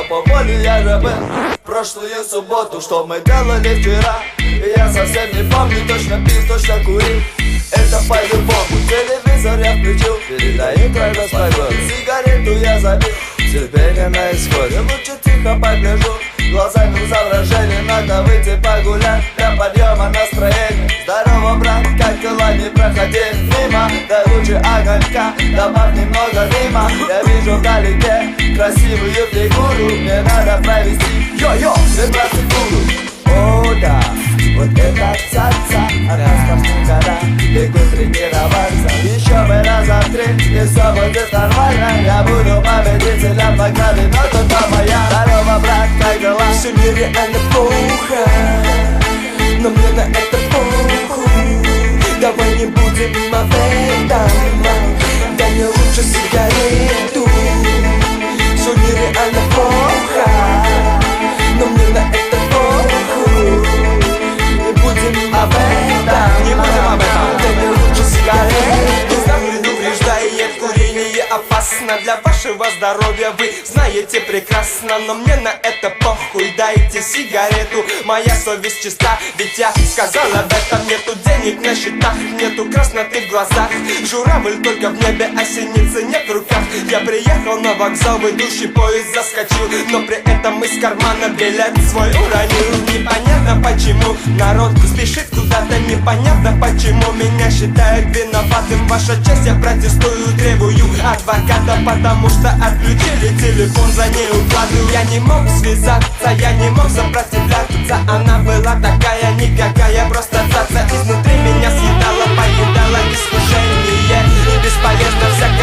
по воле я же был прошлую субботу, что мы делали вчера. Я совсем не помню, точно пил, точно курил. Это по-любому, телевизор я включил, передает радость погоды. Сигарету я забил, терпение на исходе. Лучше тихо погляжу, глазами в соображение. Надо выйти погулять для подъема настроения. Здорово, брат, как дела, не проходи мимо. Да лучше огонька, добавь немного дыма. Я вижу вдалеке красивую фигуру, мне надо провести йо-йо, все процедуру. О да, вот это ца-ца, а нас пошли года, бегу тренироваться. Еще бы раза в 3, и все будет нормально. Я буду победителем награды, но только моя. Здорово, брат, как дела? Все нереально плохо, но мне на это похуй. Давай не будем об этом, дай мне лучше сигарету. Все нереально плохо, но мне на это похуй. Не будем об этом, не будем об этом. дай мне лучше сигарету. Знак предупреждает, курение опасно для вашего здоровья. Вы знаете прекрасно, но мне на это похуй. Дайте сигарету, моя совесть чиста, ведь я сказал об этом. Нету денег на счетах, нету красноты в глазах. Журавль только в небе, а синицы нет в руках. Я приехал на вокзал, в идущий поезд заскочил, но при этом из кармана билет свой уронил. Непонятно почему народ спешит куда-то, непонятно почему меня считают виноватым. Ваша честь, я протестую, требую адвоката, потому что отключили телефон за неуплату. Я не мог связаться, я не мог сопротивляться. Она была такая никакая, просто цаца. Изнутри меня съедала, поедала искушение. И бесполезно всякое